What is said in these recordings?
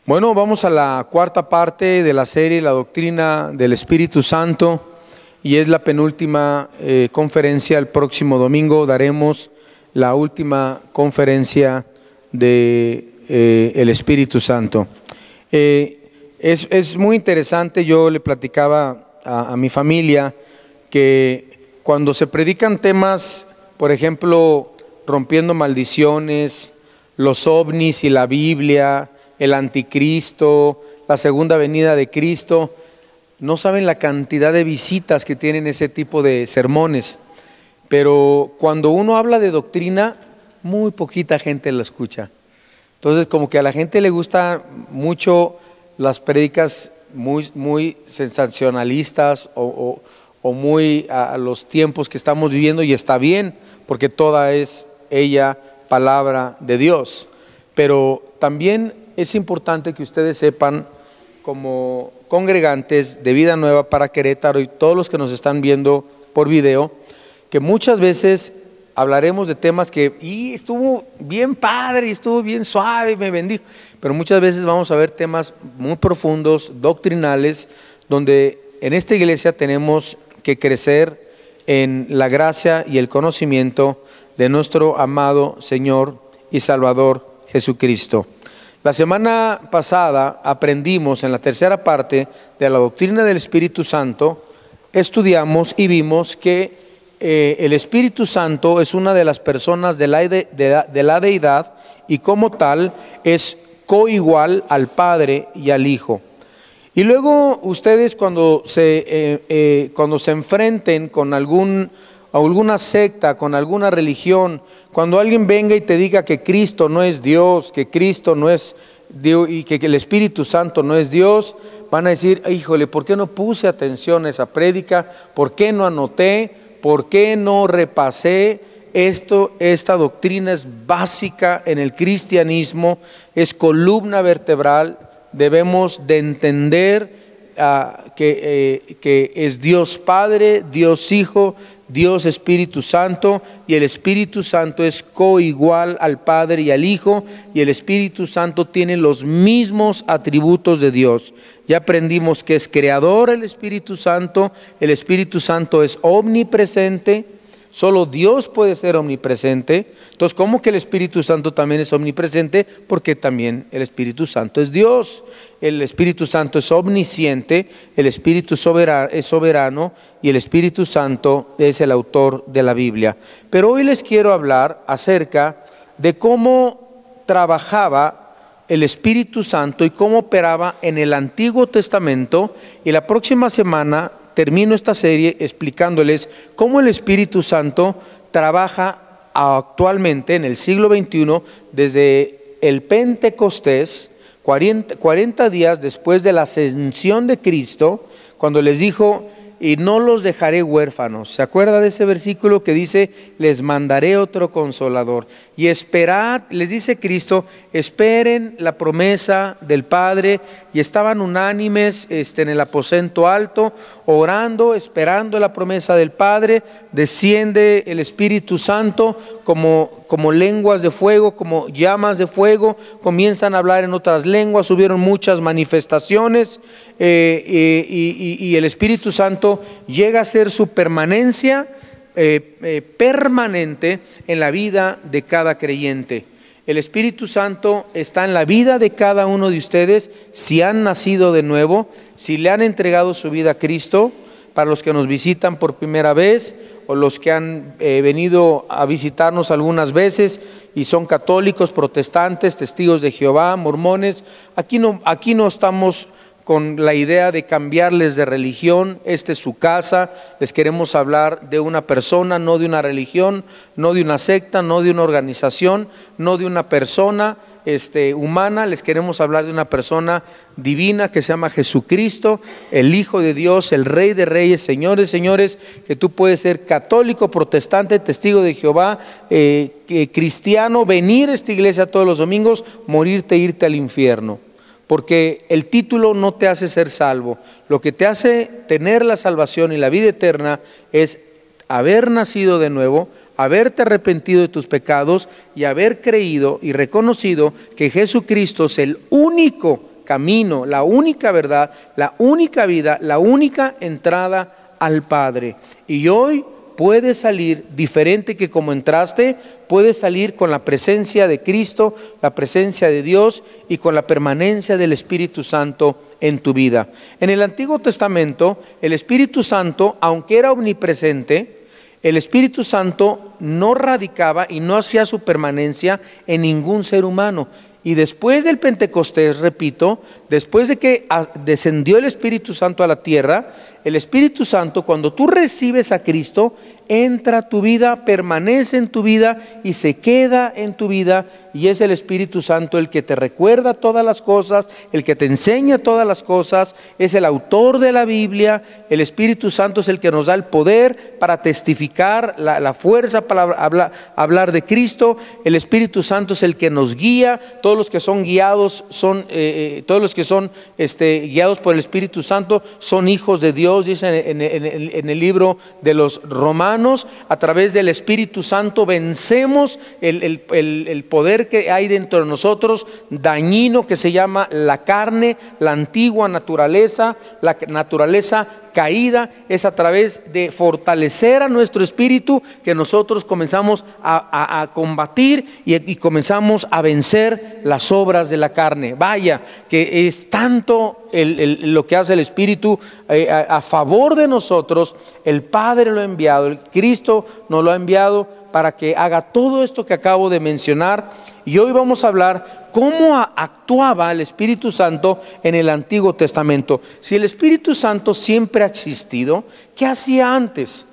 Bueno, vamos a la cuarta parte de la serie, la doctrina del Espíritu Santo, y es la penúltima conferencia. El próximo domingo daremos la última conferencia de el Espíritu Santo. Es muy interesante. Yo le platicaba a mi familia que cuando se predican temas, por ejemplo, rompiendo maldiciones, los ovnis y la Biblia, el anticristo, la segunda venida de Cristo, no saben la cantidad de visitas que tienen ese tipo de sermones. Pero cuando uno habla de doctrina, muy poquita gente lo escucha. Entonces, como que a la gente le gusta mucho las prédicas muy sensacionalistas o muy a los tiempos que estamos viviendo, y está bien, porque toda es ella palabra de Dios. Pero también es importante que ustedes sepan, como congregantes de Vida Nueva para Querétaro y todos los que nos están viendo por video, que muchas veces hablaremos de temas que estuvo bien padre, y estuvo bien suave, me bendijo, pero muchas veces vamos a ver temas muy profundos, doctrinales, donde en esta iglesia tenemos que crecer en la gracia y el conocimiento de nuestro amado Señor y Salvador Jesucristo. La semana pasada aprendimos en la tercera parte de la doctrina del Espíritu Santo, estudiamos y vimos que el Espíritu Santo es una de las personas de la deidad, y como tal es coigual al Padre y al Hijo. Y luego ustedes cuando se enfrenten con alguna secta, con alguna religión, cuando alguien venga y te diga que Cristo no es Dios, que Cristo no es Dios y que el Espíritu Santo no es Dios, van a decir: híjole, ¿por qué no puse atención a esa prédica? ¿Por qué no anoté? ¿Por qué no repasé? Esta doctrina es básica en el cristianismo, es columna vertebral. Debemos de entender que es Dios Padre, Dios Hijo, Dios Espíritu Santo, y el Espíritu Santo es coigual al Padre y al Hijo, y el Espíritu Santo tiene los mismos atributos de Dios. Ya aprendimos que es creador el Espíritu Santo es omnipresente. Solo Dios puede ser omnipresente. Entonces, ¿cómo que el Espíritu Santo también es omnipresente? Porque también el Espíritu Santo es Dios. El Espíritu Santo es omnisciente, el Espíritu es soberano, y el Espíritu Santo es el autor de la Biblia. Pero hoy les quiero hablar acerca de cómo trabajaba el Espíritu Santo y cómo operaba en el Antiguo Testamento, y la próxima semana termino esta serie explicándoles cómo el Espíritu Santo trabaja actualmente en el siglo XXI, desde el Pentecostés, 40 días después de la ascensión de Cristo, cuando les dijo: y no los dejaré huérfanos. ¿Se acuerda de ese versículo que dice: les mandaré otro consolador? Y esperad, les dice Cristo, esperen la promesa del Padre. Y estaban unánimes en el aposento alto, orando, esperando la promesa del Padre. Desciende el Espíritu Santo como lenguas de fuego, como llamas de fuego. Comienzan a hablar en otras lenguas. Hubieron muchas manifestaciones, y el Espíritu Santo llega a ser su permanencia permanente en la vida de cada creyente. El Espíritu Santo está en la vida de cada uno de ustedes si han nacido de nuevo, si le han entregado su vida a Cristo. Para los que nos visitan por primera vez, o los que han venido a visitarnos algunas veces y son católicos, protestantes, testigos de Jehová, mormones, aquí no estamos con la idea de cambiarles de religión. Esta es su casa. Les queremos hablar de una persona, no de una religión, no de una secta, no de una organización, no de una persona humana. Les queremos hablar de una persona divina que se llama Jesucristo, el Hijo de Dios, el Rey de Reyes, Señor de Señores, que tú puedes ser católico, protestante, testigo de Jehová, cristiano, venir a esta iglesia todos los domingos, morirte e irte al infierno. Porque el título no te hace ser salvo. Lo que te hace tener la salvación y la vida eterna es haber nacido de nuevo, haberte arrepentido de tus pecados y haber creído y reconocido que Jesucristo es el único camino, la única verdad, la única vida, la única entrada al Padre. Y hoy puedes salir diferente que como entraste, puedes salir con la presencia de Cristo, la presencia de Dios y con la permanencia del Espíritu Santo en tu vida. En el Antiguo Testamento, el Espíritu Santo, aunque era omnipresente, el Espíritu Santo no radicaba y no hacía su permanencia en ningún ser humano. Y después del Pentecostés, repito, después de que descendió el Espíritu Santo a la tierra, el Espíritu Santo, cuando tú recibes a Cristo, entra a tu vida, permanece en tu vida y se queda en tu vida. Y es el Espíritu Santo el que te recuerda todas las cosas, el que te enseña todas las cosas, es el autor de la Biblia. El Espíritu Santo es el que nos da el poder para testificar, la fuerza para hablar de Cristo. El Espíritu Santo es el que nos guía. Todos los que son guiados guiados por el Espíritu Santo son hijos de Dios, dice en el libro de los Romanos. A través del Espíritu Santo vencemos el poder que hay dentro de nosotros, dañino, que se llama la carne, la antigua naturaleza, la naturaleza caída. Es a través de fortalecer a nuestro espíritu que nosotros comenzamos a combatir y comenzamos a vencer las obras de la carne. Vaya, que es tanto lo que hace el Espíritu a favor de nosotros. El Padre lo ha enviado, el Cristo nos lo ha enviado para que haga todo esto que acabo de mencionar. Y hoy vamos a hablar cómo actuaba el Espíritu Santo en el Antiguo Testamento. Si el Espíritu Santo siempre ha existido, ¿qué hacía antes?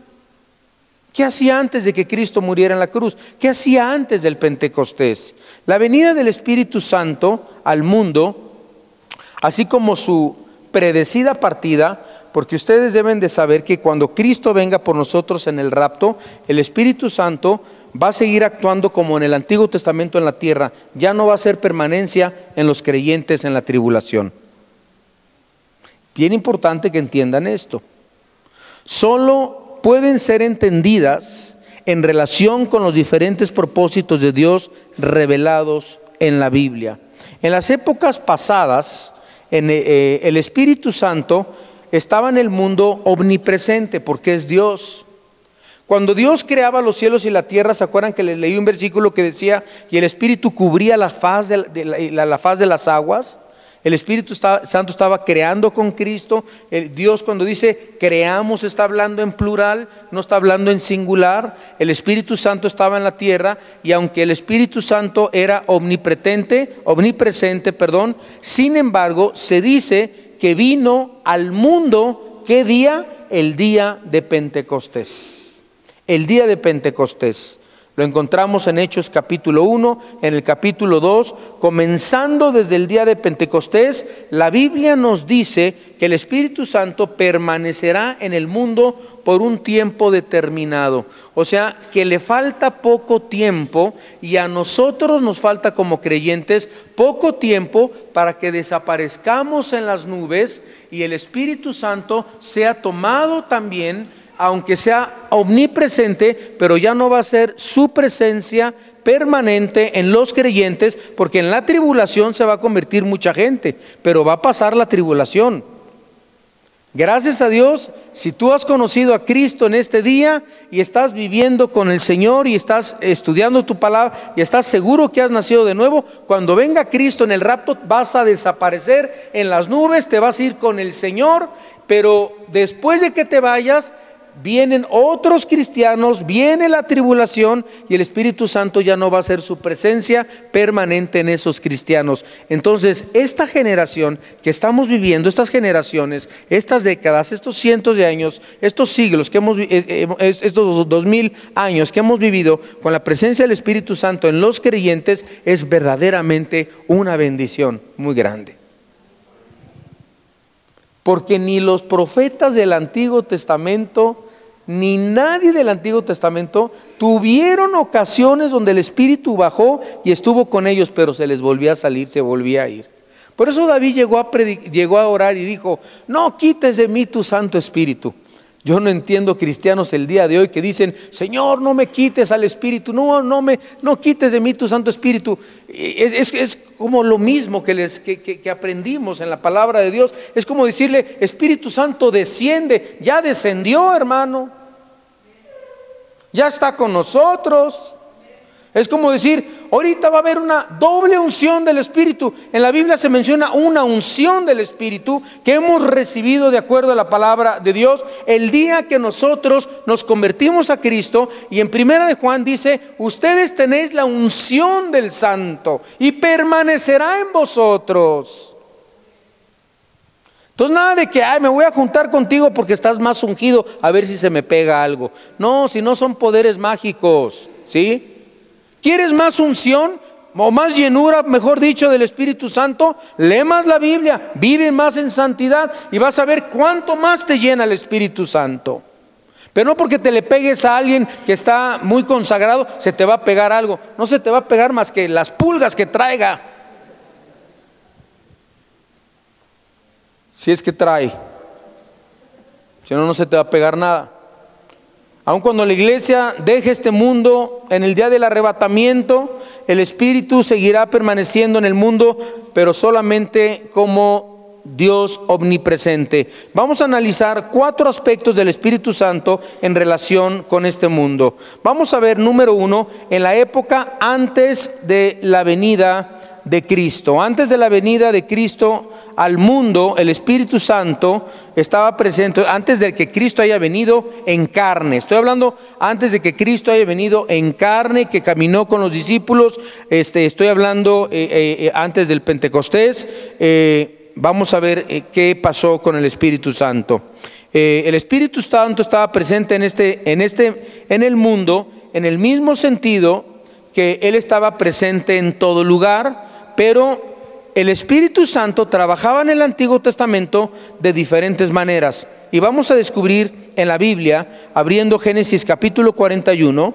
¿Qué hacía antes de que Cristo muriera en la cruz? ¿Qué hacía antes del Pentecostés? La venida del Espíritu Santo al mundo, así como su predecida partida, porque ustedes deben de saber que cuando Cristo venga por nosotros en el rapto, el Espíritu Santo va a seguir actuando como en el Antiguo Testamento en la tierra. Ya no va a ser permanencia en los creyentes en la tribulación. Bien importante que entiendan esto. Solo pueden ser entendidas en relación con los diferentes propósitos de Dios revelados en la Biblia. En las épocas pasadas, el Espíritu Santo estaba en el mundo omnipresente porque es Dios. Cuando Dios creaba los cielos y la tierra, ¿se acuerdan que les leí un versículo que decía: y el Espíritu cubría la faz de las aguas? El Espíritu Santo estaba creando con Cristo. Dios, cuando dice creamos, está hablando en plural, no está hablando en singular. El Espíritu Santo estaba en la tierra, y aunque el Espíritu Santo era omnipresente, sin embargo, se dice que vino al mundo, ¿qué día? El día de Pentecostés. El día de Pentecostés. Lo encontramos en Hechos capítulo 1, en el capítulo 2, comenzando desde el día de Pentecostés. La Biblia nos dice que el Espíritu Santo permanecerá en el mundo por un tiempo determinado. O sea, que le falta poco tiempo, y a nosotros nos falta como creyentes poco tiempo para que desaparezcamos en las nubes y el Espíritu Santo sea tomado también, aunque sea omnipresente, pero ya no va a ser su presencia permanente en los creyentes, porque en la tribulación se va a convertir mucha gente, pero va a pasar la tribulación. Gracias a Dios, si tú has conocido a Cristo en este día y estás viviendo con el Señor y estás estudiando tu palabra y estás seguro que has nacido de nuevo, cuando venga Cristo en el rapto vas a desaparecer en las nubes, te vas a ir con el Señor. Pero después de que te vayas, vienen otros cristianos, viene la tribulación, y el Espíritu Santo ya no va a ser su presencia permanente en esos cristianos. Entonces, esta generación que estamos viviendo, estas generaciones, estas décadas, estos cientos de años, estos siglos que estos 2000 años que hemos vivido con la presencia del Espíritu Santo en los creyentes, es verdaderamente una bendición muy grande. Porque ni los profetas del Antiguo Testamento, ni nadie del Antiguo Testamento tuvieron ocasiones donde el Espíritu bajó y estuvo con ellos, pero se les volvía a salir, se volvía a ir. Por eso David llegó a orar y dijo: no quites de mí tu Santo Espíritu. Yo no entiendo cristianos el día de hoy que dicen: Señor, no me quites al Espíritu, no quites de mí tu Santo Espíritu. Es como lo mismo que aprendimos en la palabra de Dios. Es como decirle: Espíritu Santo, desciende. Ya descendió, hermano, ya está con nosotros. Es como decir: ahorita va a haber una doble unción del Espíritu. En la Biblia se menciona una unción del Espíritu que hemos recibido de acuerdo a la palabra de Dios el día que nosotros nos convertimos a Cristo. Y en Primera de Juan dice: ustedes tenéis la unción del Santo y permanecerá en vosotros. Entonces nada de que: me voy a juntar contigo porque estás más ungido, a ver si se me pega algo. No, si no son poderes mágicos, ¿sí? ¿Quieres más unción o más llenura, mejor dicho, del Espíritu Santo? Lee más la Biblia, vive más en santidad y vas a ver cuánto más te llena el Espíritu Santo. Pero no porque te le pegues a alguien que está muy consagrado, se te va a pegar algo. No se te va a pegar más que las pulgas que traiga. Si es que trae. Si no, no se te va a pegar nada. Aun cuando la iglesia deje este mundo en el día del arrebatamiento, el Espíritu seguirá permaneciendo en el mundo, pero solamente como Dios omnipresente. Vamos a analizar 4 aspectos del Espíritu Santo en relación con este mundo. Vamos a ver, número 1, en la época antes de la venida de Cristo. Antes de la venida de Cristo al mundo, el Espíritu Santo estaba presente antes de que Cristo haya venido en carne. Estoy hablando antes de que Cristo haya venido en carne, que caminó con los discípulos. Estoy hablando antes del Pentecostés. Vamos a ver qué pasó con el Espíritu Santo. El Espíritu Santo estaba presente en el mundo, en el mismo sentido que Él estaba presente en todo lugar. Pero el Espíritu Santo trabajaba en el Antiguo Testamento de diferentes maneras. Y vamos a descubrir en la Biblia, abriendo Génesis capítulo 41.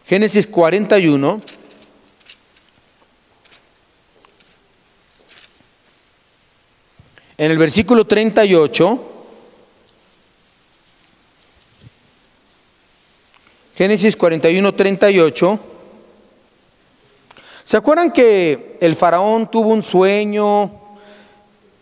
Génesis 41. En el versículo 38. Génesis 41, 38. ¿Se acuerdan que el faraón tuvo un sueño?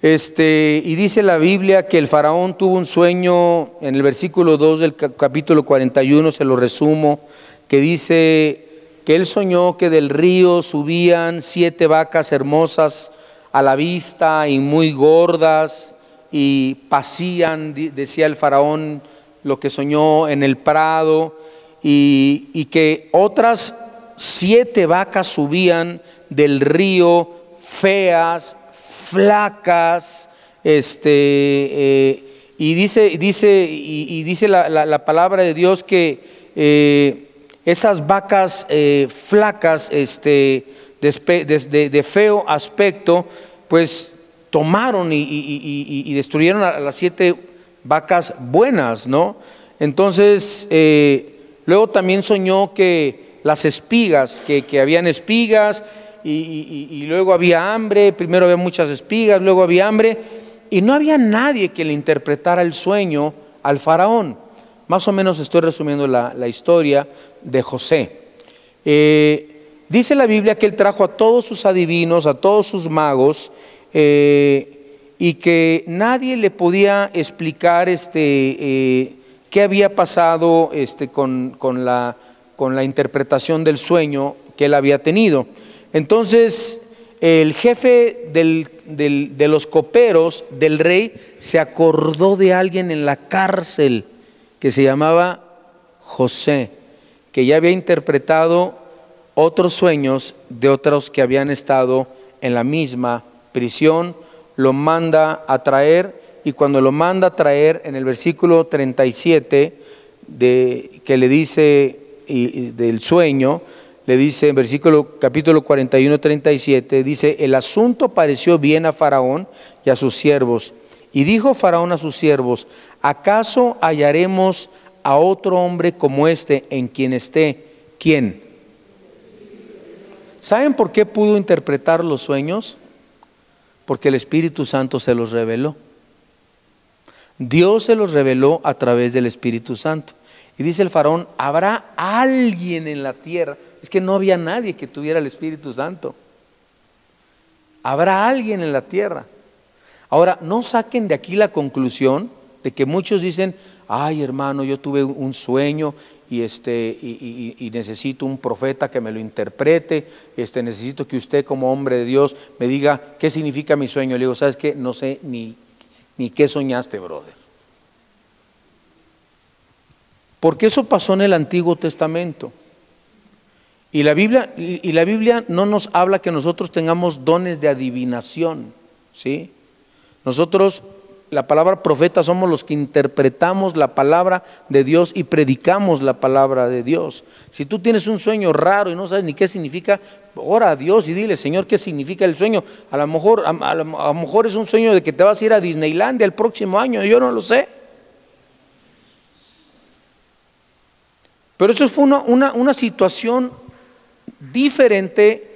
Y dice la Biblia que el faraón tuvo un sueño en el versículo 2 del capítulo 41, se lo resumo, que dice que él soñó que del río subían 7 vacas hermosas a la vista y muy gordas y pacían, decía el faraón, lo que soñó en el prado, y que otras 7 vacas subían del río feas, flacas, y dice la palabra de Dios que esas vacas flacas, de feo aspecto, pues tomaron y destruyeron a las 7 vacas buenas, ¿no? Entonces, luego también soñó que las espigas, que habían espigas y luego había hambre. Primero había muchas espigas, luego había hambre, y no había nadie que le interpretara el sueño al faraón. Más o menos estoy resumiendo la historia de José. Dice la Biblia que él trajo a todos sus adivinos, a todos sus magos, y que nadie le podía explicar qué había pasado con la interpretación del sueño que él había tenido. Entonces el jefe de los coperos del rey se acordó de alguien en la cárcel que se llamaba José, que ya había interpretado otros sueños de otros que habían estado en la misma prisión. Lo manda a traer, y cuando lo manda a traer, en el versículo 37 que le dice del sueño, le dice en capítulo 41, 37, dice: el asunto pareció bien a Faraón y a sus siervos. Y dijo Faraón a sus siervos: ¿acaso hallaremos a otro hombre como este en quien esté? ¿Quién? ¿Saben por qué pudo interpretar los sueños? Porque el Espíritu Santo se los reveló. Dios se los reveló a través del Espíritu Santo. Y dice el faraón, ¿habrá alguien en la tierra? Es que no había nadie que tuviera el Espíritu Santo. ¿Habrá alguien en la tierra? Ahora, no saquen de aquí la conclusión de que muchos dicen, ay hermano, yo tuve un sueño y necesito un profeta que me lo interprete, necesito que usted como hombre de Dios me diga qué significa mi sueño. Le digo, ¿sabes qué? No sé ni qué soñaste, brother. Porque eso pasó en el Antiguo Testamento. Y la Biblia no nos habla que nosotros tengamos dones de adivinación, ¿sí? Nosotros, la palabra profeta, somos los que interpretamos la palabra de Dios y predicamos la palabra de Dios. Si tú tienes un sueño raro y no sabes ni qué significa, ora a Dios y dile, Señor, ¿qué significa el sueño? A lo mejor es un sueño de que te vas a ir a Disneylandia el próximo año, yo no lo sé. Pero eso fue una situación diferente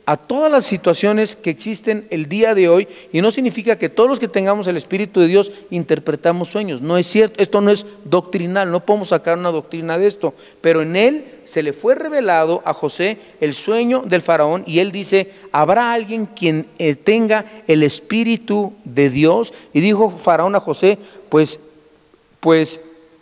a todas las situaciones que existen el día de hoy, y no significa que todos los que tengamos el Espíritu de Dios interpretamos sueños. No es cierto, esto no es doctrinal, no podemos sacar una doctrina de esto, pero en él se le fue revelado a José el sueño del faraón, y él dice, ¿habrá alguien quien tenga el Espíritu de Dios? Y dijo faraón a José, pues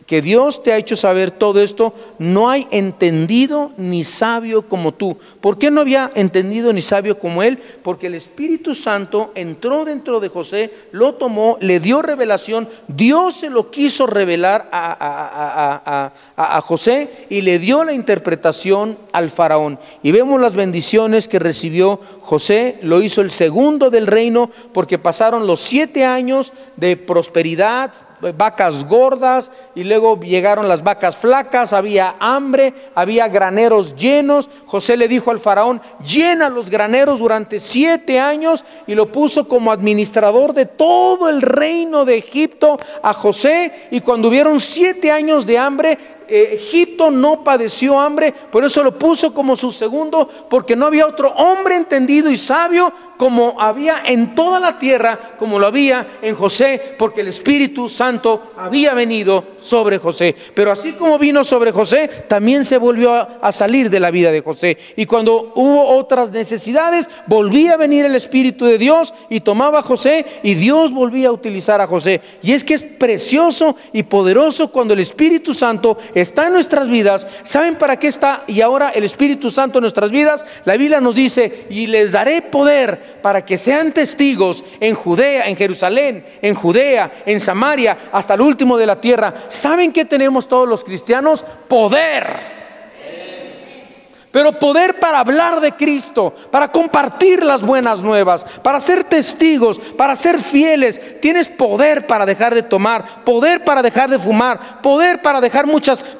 que Dios te ha hecho saber todo esto, no hay entendido ni sabio como tú. ¿Por qué no había entendido ni sabio como él? Porque el Espíritu Santo entró dentro de José, lo tomó, le dio revelación, Dios se lo quiso revelar a José y le dio la interpretación al faraón. Y vemos las bendiciones que recibió José, lo hizo el segundo del reino, porque pasaron los 7 años de prosperidad, vacas gordas, y luego llegaron las vacas flacas, había hambre, había graneros llenos. José le dijo al faraón, llena los graneros durante 7 años, y lo puso como administrador de todo el reino de Egipto a José. Y cuando hubieron 7 años de hambre, Egipto no padeció hambre, por eso lo puso como su segundo, porque no había otro hombre entendido y sabio como había en toda la tierra, como lo había en José, porque el Espíritu Santo había venido sobre José. Pero así como vino sobre José, también se volvió a salir de la vida de José, y cuando hubo otras necesidades, volvía a venir el Espíritu de Dios y tomaba a José, y Dios volvía a utilizar a José. Y es que es precioso y poderoso cuando el Espíritu Santo está en nuestras vidas. ¿Saben para qué está y ahora el Espíritu Santo en nuestras vidas? La Biblia nos dice, y les daré poder para que sean testigos en Judea, en Jerusalén, en Judea, en Samaria, hasta el último de la tierra. ¿Saben qué tenemos todos los cristianos? Poder. Pero poder para hablar de Cristo, para compartir las buenas nuevas, para ser testigos, para ser fieles. Tienes poder para dejar de tomar, poder para dejar de fumar, poder para dejar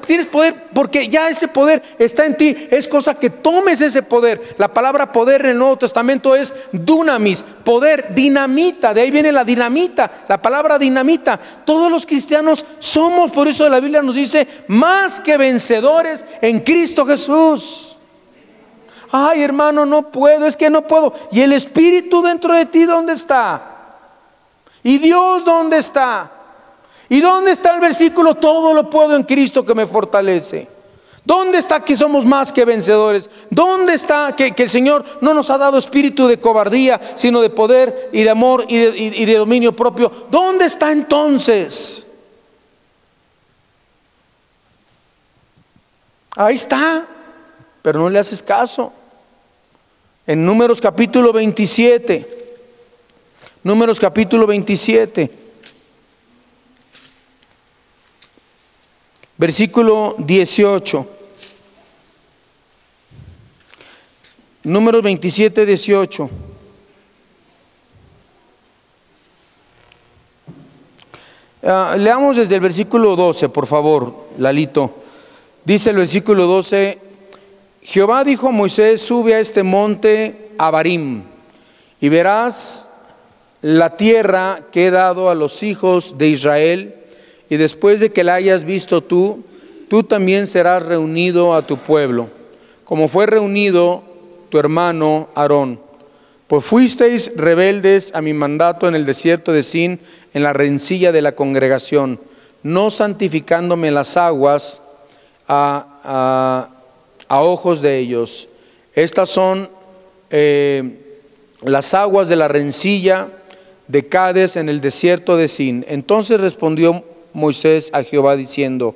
tienes poder porque ya ese poder está en ti. Es cosa que tomes ese poder. La palabra poder en el Nuevo Testamento es dunamis, poder, dinamita. De ahí viene la dinamita, la palabra dinamita. Todos los cristianos somos, por eso la Biblia nos dice, más que vencedores en Cristo Jesús. Ay, hermano, no puedo, es que no puedo. ¿Y el Espíritu dentro de ti dónde está? ¿Y Dios dónde está? ¿Y dónde está el versículo? Todo lo puedo en Cristo que me fortalece. ¿Dónde está que somos más que vencedores? ¿Dónde está que el Señor no nos ha dado espíritu de cobardía, sino de poder y de amor y de dominio propio? ¿Dónde está entonces? Ahí está, pero no le haces caso. En Números capítulo 27, Números capítulo 27, versículo 18. Números 27, 18. Leamos desde el versículo 12, por favor, Lalito. Dice el versículo 12: Jehová dijo a Moisés, sube a este monte Abarim, y verás la tierra que he dado a los hijos de Israel, y después de que la hayas visto tú también serás reunido a tu pueblo, como fue reunido tu hermano Aarón, Pues fuisteis rebeldes a mi mandato en el desierto de Sin, en la rencilla de la congregación, no santificándome las aguas a ojos de ellos. Estas son las aguas de la rencilla de Cades en el desierto de Sin. Entonces respondió Moisés a Jehová diciendo: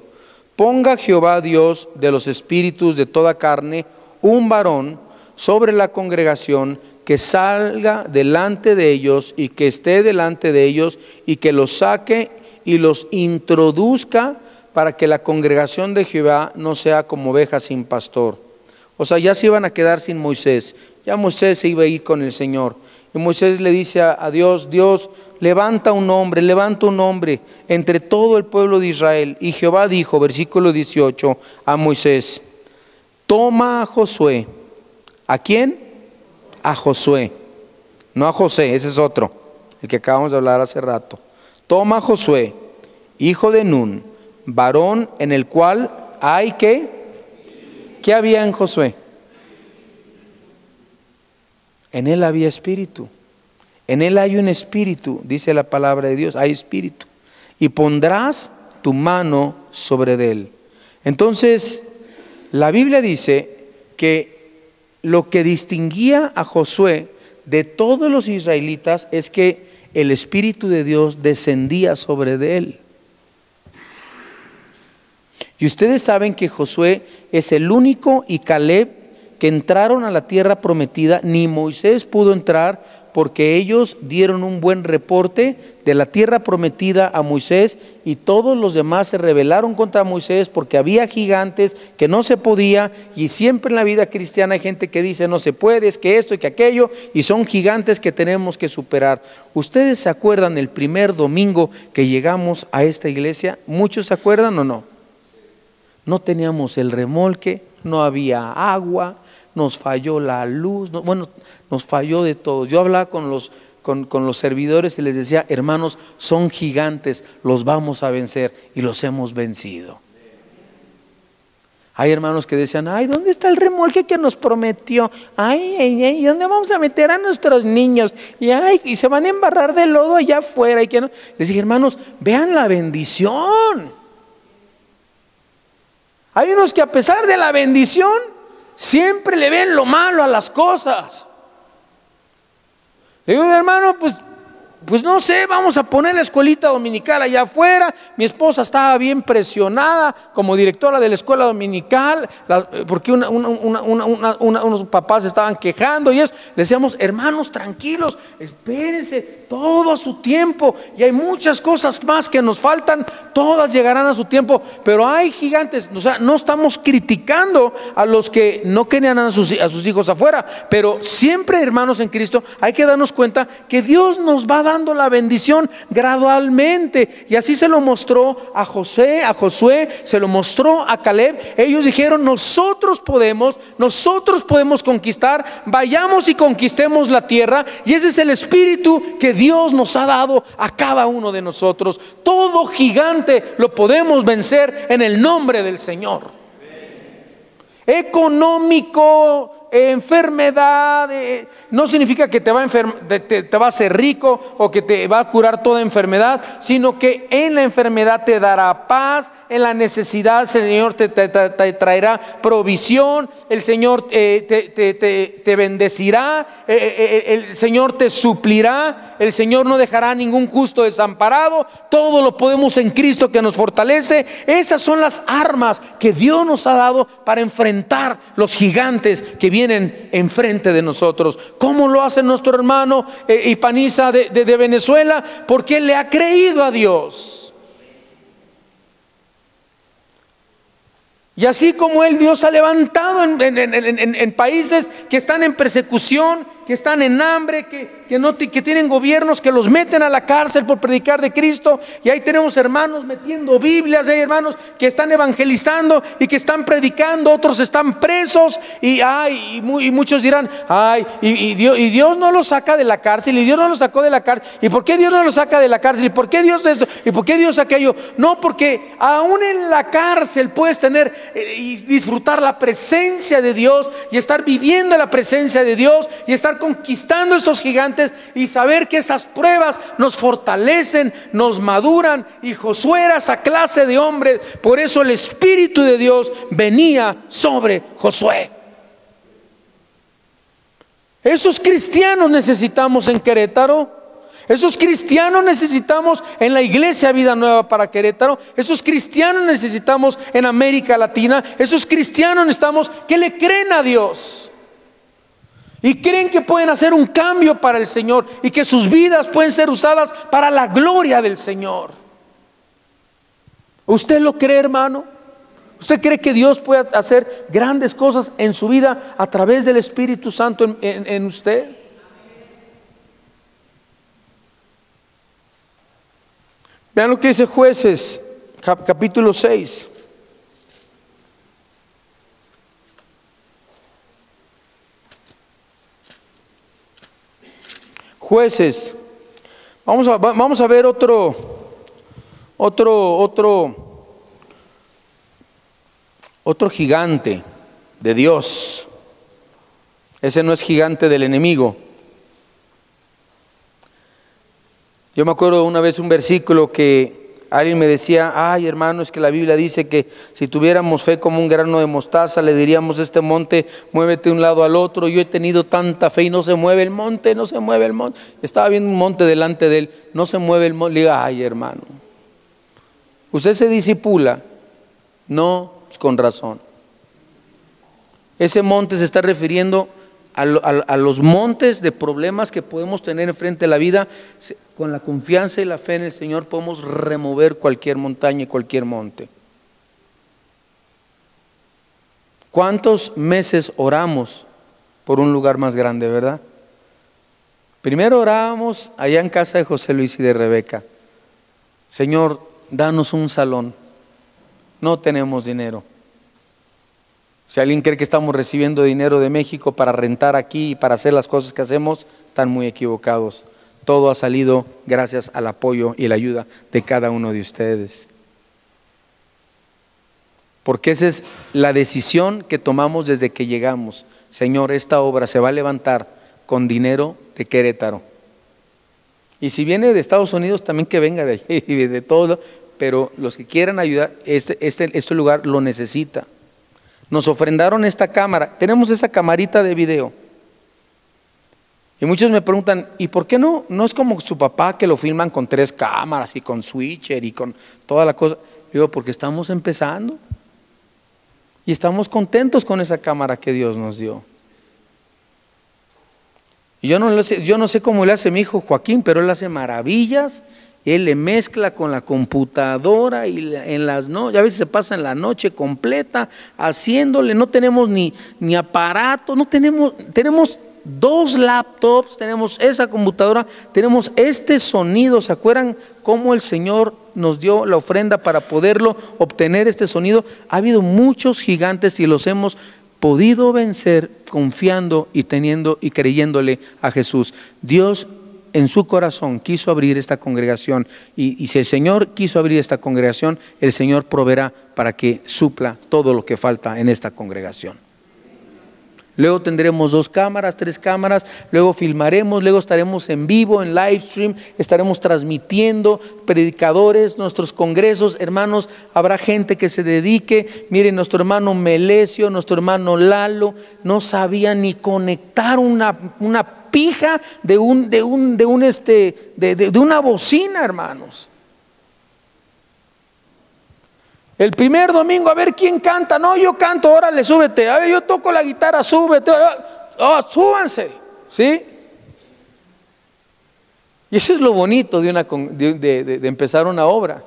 ponga Jehová Dios de los espíritus de toda carne un varón sobre la congregación, que salga delante de ellos y que esté delante de ellos, y que los saque y los introduzca, para que la congregación de Jehová no sea como oveja sin pastor. O sea, ya se iban a quedar sin Moisés. Ya Moisés se iba a ir con el Señor. Y Moisés le dice a Dios: Dios, levanta un hombre entre todo el pueblo de Israel. Y Jehová dijo, versículo 18, a Moisés: toma a Josué. ¿A quién? A Josué. No a José, ese es otro, el que acabamos de hablar hace rato. Toma a Josué, hijo de Nun, varón en el cual hay ¿qué había en Josué? En él había espíritu. En él hay un espíritu, dice la palabra de Dios, hay espíritu. Y pondrás tu mano sobre él. Entonces, la Biblia dice que lo que distinguía a Josué de todos los israelitas es que el Espíritu de Dios descendía sobre de él. Y ustedes saben que Josué es el único, y Caleb, que entraron a la tierra prometida. Ni Moisés pudo entrar, porque ellos dieron un buen reporte de la tierra prometida a Moisés, y todos los demás se rebelaron contra Moisés porque había gigantes, que no se podía. Y siempre en la vida cristiana hay gente que dice no se puede, es que esto y que aquello, y son gigantes que tenemos que superar. ¿Ustedes se acuerdan el primer domingo que llegamos a esta iglesia? ¿Muchos se acuerdan o no? No teníamos el remolque, no había agua, nos falló la luz, nos falló de todo. Yo hablaba con los servidores y les decía: hermanos, son gigantes, los vamos a vencer, y los hemos vencido. Hay hermanos que decían: ay, ¿dónde está el remolque que nos prometió? Ay, ¿dónde vamos a meter a nuestros niños? Y se van a embarrar de lodo allá afuera. Y que no. Les dije: hermanos, vean la bendición. Hay unos que a pesar de la bendición siempre le ven lo malo a las cosas. Le digo: hermano, pues no sé, vamos a poner la escuelita dominical allá afuera. Mi esposa estaba bien presionada como directora de la escuela dominical, porque unos papás estaban quejando y eso. Le decíamos: hermanos, tranquilos, espérense, todo a su tiempo. Y hay muchas cosas más que nos faltan, todas llegarán a su tiempo. Pero hay gigantes. O sea, no estamos criticando a los que no querían a sus hijos afuera, pero siempre, hermanos en Cristo, hay que darnos cuenta que Dios nos va dando la bendición gradualmente. Y así se lo mostró a Josué, se lo mostró a Caleb. Ellos dijeron: nosotros podemos conquistar, vayamos y conquistemos la tierra. Y ese es el espíritu que Dios nos ha dado a cada uno de nosotros. Todo gigante lo podemos vencer en el nombre del Señor. Económico, enfermedad, no significa que te va a hacer rico o que te va a curar toda enfermedad, sino que en la enfermedad te dará paz, en la necesidad el Señor te traerá provisión, el Señor te bendecirá, el Señor te suplirá, el Señor no dejará a ningún justo desamparado. Todo lo podemos en Cristo que nos fortalece. Esas son las armas que Dios nos ha dado para enfrentar los gigantes que vienen enfrente de nosotros. ¿Cómo lo hace nuestro hermano Ipaniza de Venezuela? Porque él le ha creído a Dios. Y así como Dios ha levantado en países que están en persecución, que están en hambre, que tienen gobiernos que los meten a la cárcel por predicar de Cristo. Y ahí tenemos hermanos metiendo Biblias, hay hermanos que están evangelizando y que están predicando, otros están presos. Y muchos dirán: y Dios no los saca de la cárcel, y Dios no los sacó de la cárcel. ¿Y por qué Dios no los saca de la cárcel? ¿Y por qué Dios esto? ¿Y por qué Dios aquello? No, porque aún en la cárcel puedes tener y disfrutar la presencia de Dios, y estar viviendo la presencia de Dios, y estar estar conquistando esos gigantes y saber que esas pruebas nos fortalecen, nos maduran. Y Josué era esa clase de hombre. Por eso el Espíritu de Dios venía sobre Josué. Esos cristianos necesitamos en Querétaro. Esos cristianos necesitamos en la iglesia Vida Nueva para Querétaro. Esos cristianos necesitamos en América Latina. Esos cristianos necesitamos que le creen a Dios y creen que pueden hacer un cambio para el Señor y que sus vidas pueden ser usadas para la gloria del Señor. ¿Usted lo cree, hermano? ¿Usted cree que Dios puede hacer grandes cosas en su vida a través del Espíritu Santo en usted? Vean lo que dice Jueces, capítulo 6. Jueces. Vamos a ver otro gigante de Dios. Ese no es gigante del enemigo. Yo me acuerdo una vez un versículo que alguien me decía: ay, hermano, es que la Biblia dice que si tuviéramos fe como un grano de mostaza, le diríamos a este monte, muévete de un lado al otro. Yo he tenido tanta fe y no se mueve el monte, no se mueve el monte. Estaba viendo un monte delante de él, no se mueve el monte. Le digo: ay, hermano, usted se disipula. No, pues con razón. Ese monte se está refiriendo a los montes de problemas que podemos tener enfrente de la vida. Con la confianza y la fe en el Señor podemos remover cualquier montaña y cualquier monte. ¿Cuántos meses oramos por un lugar más grande, verdad? Primero orábamos allá en casa de José Luis y de Rebeca: Señor, danos un salón. No tenemos dinero. Si alguien cree que estamos recibiendo dinero de México para rentar aquí y para hacer las cosas que hacemos, están muy equivocados. Todo ha salido gracias al apoyo y la ayuda de cada uno de ustedes. Porque esa es la decisión que tomamos desde que llegamos. Señor, esta obra se va a levantar con dinero de Querétaro. Y si viene de Estados Unidos, también que venga de allí y de todo. Pero los que quieran ayudar, este lugar lo necesita. Nos ofrendaron esta cámara. Tenemos esa camarita de video. Y muchos me preguntan: ¿y por qué no? No es como su papá, que lo filman con 3 cámaras y con switcher y con toda la cosa. Digo: porque estamos empezando y estamos contentos con esa cámara que Dios nos dio. Y yo no sé cómo le hace mi hijo Joaquín, pero él hace maravillas. Él le mezcla con la computadora y a veces se pasa en la noche completa haciéndole. No tenemos ni aparato, no tenemos 2 laptops, tenemos esa computadora, tenemos este sonido. ¿Se acuerdan cómo el Señor nos dio la ofrenda para poderlo obtener este sonido? Ha habido muchos gigantes y los hemos podido vencer confiando y teniendo y creyéndole a Jesús. Dios en su corazón quiso abrir esta congregación y si el Señor quiso abrir esta congregación, el Señor proveerá para que supla todo lo que falta en esta congregación. Luego tendremos 2 cámaras, 3 cámaras, luego filmaremos, luego estaremos en vivo, en live stream, estaremos transmitiendo predicadores, nuestros congresos. Hermanos, habrá gente que se dedique. Miren, nuestro hermano Melesio, nuestro hermano Lalo, no sabía ni conectar una pija de una bocina, hermanos. El primer domingo, a ver quién canta. No, yo canto, órale, súbete. A ver, yo toco la guitarra, súbete. Oh, súbanse, ¿sí? Y eso es lo bonito de empezar una obra.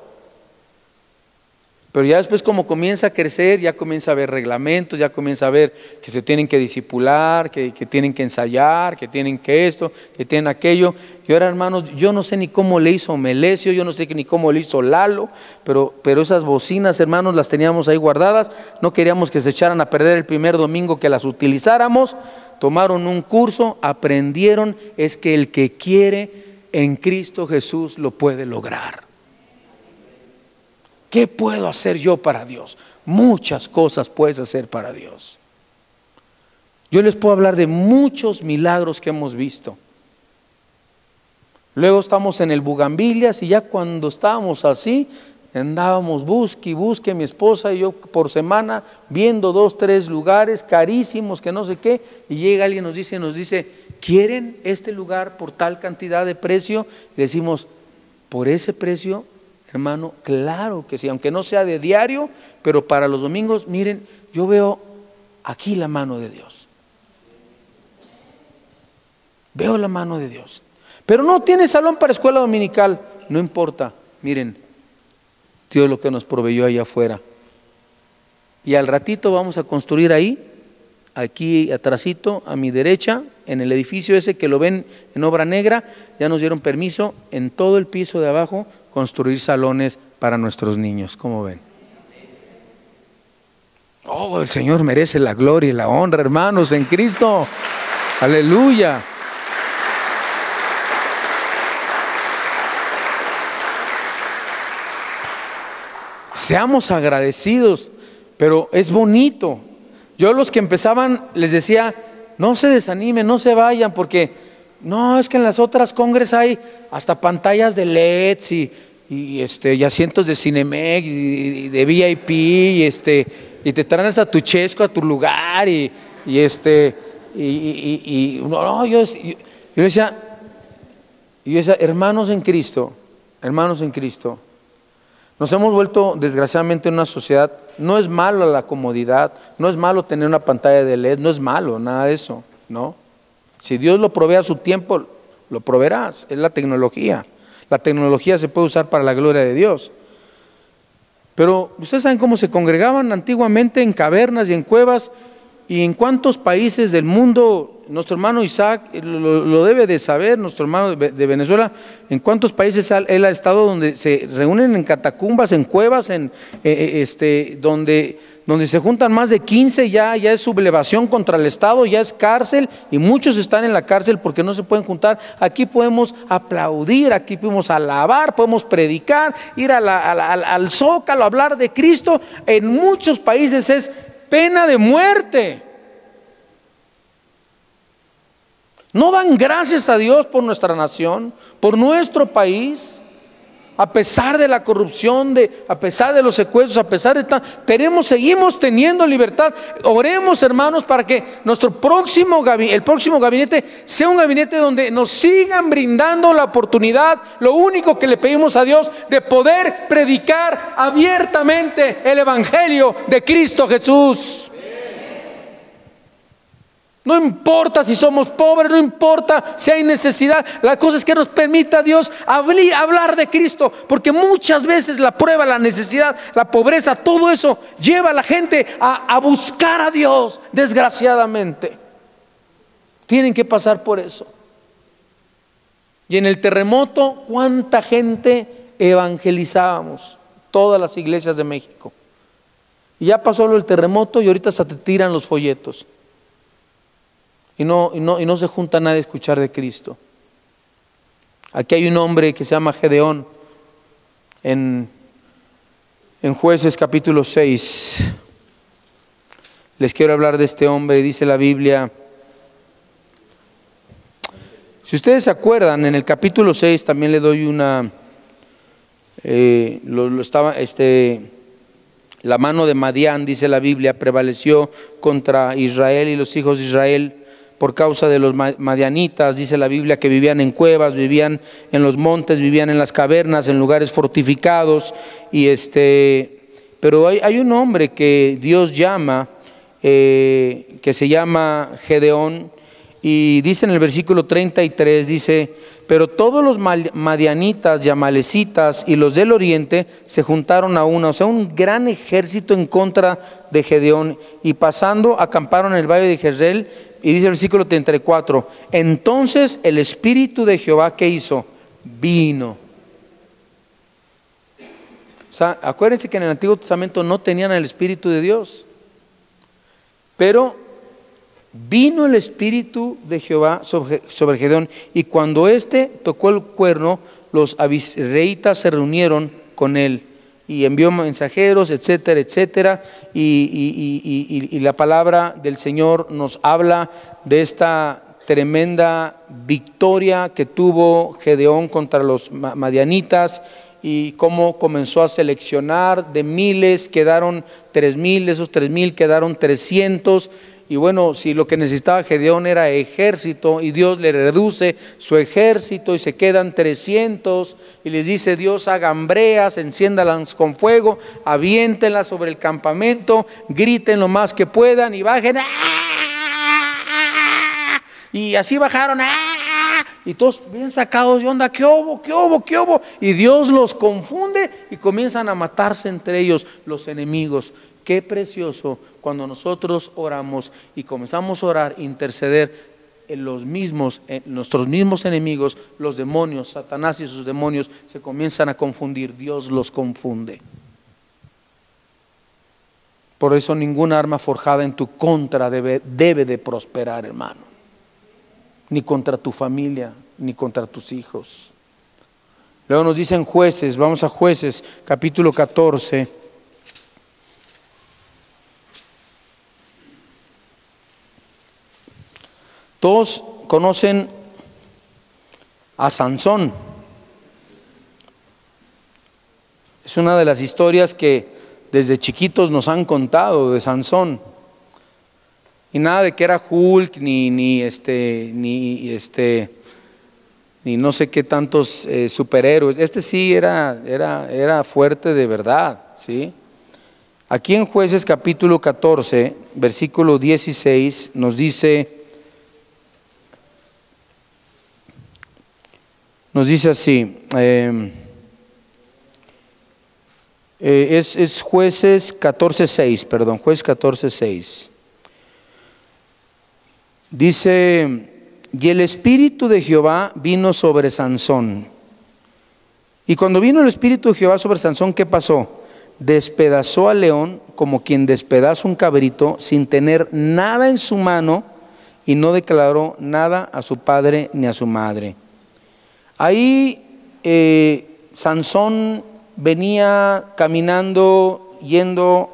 Pero ya después, como comienza a crecer, ya comienza a haber reglamentos, ya comienza a ver que se tienen que discipular, que tienen que ensayar, que tienen que esto, que tienen aquello. Y ahora, hermanos, yo no sé ni cómo le hizo Melesio, yo no sé ni cómo le hizo Lalo, pero esas bocinas, hermanos, las teníamos ahí guardadas. No queríamos que se echaran a perder el primer domingo que las utilizáramos. Tomaron un curso, aprendieron. Es que el que quiere en Cristo Jesús lo puede lograr. ¿Qué puedo hacer yo para Dios? Muchas cosas puedes hacer para Dios. Yo les puedo hablar de muchos milagros que hemos visto. Luego estamos en el Bugambilias y ya cuando estábamos así, andábamos busque y busque mi esposa y yo por semana viendo 2, 3 lugares carísimos que no sé qué, y llega alguien y nos dice, ¿quieren este lugar por tal cantidad de precio? Y decimos, ¿por ese precio, hermano? Claro que sí, aunque no sea de diario, pero para los domingos, miren, yo veo aquí la mano de Dios. Veo la mano de Dios. Pero no tiene salón para escuela dominical, no importa, miren, Dios lo que nos proveyó allá afuera. Y al ratito vamos a construir ahí, aquí atrásito, a mi derecha, en el edificio ese que lo ven en obra negra, ya nos dieron permiso en todo el piso de abajo construir salones para nuestros niños. ¿Cómo ven? Oh, el Señor merece la gloria y la honra, hermanos, en Cristo. Aleluya. Seamos agradecidos, pero es bonito. Yo a los que empezaban les decía, no se desanimen, no se vayan, porque no, es que en las otras congres hay hasta pantallas de LEDs y asientos de Cinemex y de VIP y te traen hasta tu chesco a tu lugar no, yo decía, hermanos en Cristo, nos hemos vuelto desgraciadamente una sociedad. No es malo la comodidad, no es malo tener una pantalla de LED, no es malo, nada de eso, ¿no? Si Dios lo provee a su tiempo, lo proveerás, es la tecnología. La tecnología se puede usar para la gloria de Dios. Pero ustedes saben cómo se congregaban antiguamente en cavernas y en cuevas, y en cuántos países del mundo. Nuestro hermano Isaac lo debe de saber, nuestro hermano de Venezuela, en cuántos países él ha estado donde se reúnen en catacumbas, en cuevas, donde se juntan más de 15, ya es sublevación contra el Estado, ya es cárcel, y muchos están en la cárcel porque no se pueden juntar. Aquí podemos aplaudir, aquí podemos alabar, podemos predicar, ir al Zócalo, hablar de Cristo. En muchos países es pena de muerte. No dan gracias a Dios por nuestra nación, por nuestro país, a pesar de la corrupción, a pesar de los secuestros, a pesar de seguimos teniendo libertad. Oremos, hermanos, para que el próximo gabinete sea un gabinete donde nos sigan brindando la oportunidad, lo único que le pedimos a Dios, de poder predicar abiertamente el evangelio de Cristo Jesús. No importa si somos pobres, no importa si hay necesidad, la cosa es que nos permita Dios hablar de Cristo, porque muchas veces la prueba, la necesidad, la pobreza, todo eso lleva a la gente a buscar a Dios. Desgraciadamente tienen que pasar por eso. Y en el terremoto, ¿cuánta gente evangelizábamos? Todas las iglesias de México. Y ya pasó el terremoto y ahorita hasta te tiran los folletos. Y no se junta nadie a escuchar de Cristo. Aquí hay un hombre que se llama Gedeón en Jueces capítulo 6. Les quiero hablar de este hombre. Dice la Biblia, si ustedes se acuerdan, en el capítulo 6 también le doy la mano de Madián, dice la Biblia, prevaleció contra Israel y los hijos de Israel por causa de los madianitas. Dice la Biblia que vivían en cuevas, vivían en los montes, vivían en las cavernas, en lugares fortificados. Pero hay un hombre que Dios llama, que se llama Gedeón, y dice en el versículo 33, dice: pero todos los madianitas y amalecitas y los del oriente se juntaron a una, o sea, un gran ejército en contra de Gedeón, y pasando acamparon en el valle de Jezreel. Y dice el versículo 34, entonces el Espíritu de Jehová, ¿qué hizo? Vino. O sea, acuérdense que en el Antiguo Testamento no tenían el Espíritu de Dios, pero vino el Espíritu de Jehová sobre Gedeón, y cuando éste tocó el cuerno, los abiezreitas se reunieron con él. y envió mensajeros, etcétera, etcétera. Y la palabra del Señor nos habla de esta tremenda victoria que tuvo Gedeón contra los madianitas, y cómo comenzó a seleccionar. De miles quedaron 3,000, de esos 3,000 quedaron 300. Y bueno, si lo que necesitaba Gedeón era ejército, y Dios le reduce su ejército y se quedan 300, y les dice Dios: hagan breas, enciéndalas con fuego, aviéntenlas sobre el campamento, griten lo más que puedan y bajen. Y así bajaron, y todos bien sacados de onda. ¿Qué hubo? ¿Qué hubo? ¿Qué hubo? Y Dios los confunde y comienzan a matarse entre ellos los enemigos. Qué precioso cuando nosotros oramos y comenzamos a orar, interceder en nuestros mismos enemigos, los demonios, Satanás y sus demonios se comienzan a confundir. Dios los confunde. Por eso ninguna arma forjada en tu contra debe de prosperar, hermano. Ni contra tu familia, ni contra tus hijos. Luego nos dicen Jueces, vamos a Jueces, capítulo 14. Todos conocen a Sansón. Es una de las historias que desde chiquitos nos han contado de Sansón. Y nada de que era Hulk, ni no sé qué tantos superhéroes. Este sí era fuerte de verdad, ¿sí? Aquí en Jueces capítulo 14, versículo 16, nos dice así, es Jueces 14:6, perdón, Jueces 14:6. Dice: y el Espíritu de Jehová vino sobre Sansón. Y cuando vino el Espíritu de Jehová sobre Sansón, ¿qué pasó? Despedazó al león como quien despedaza un cabrito, sin tener nada en su mano, y no declaró nada a su padre ni a su madre. Ahí Sansón venía caminando, yendo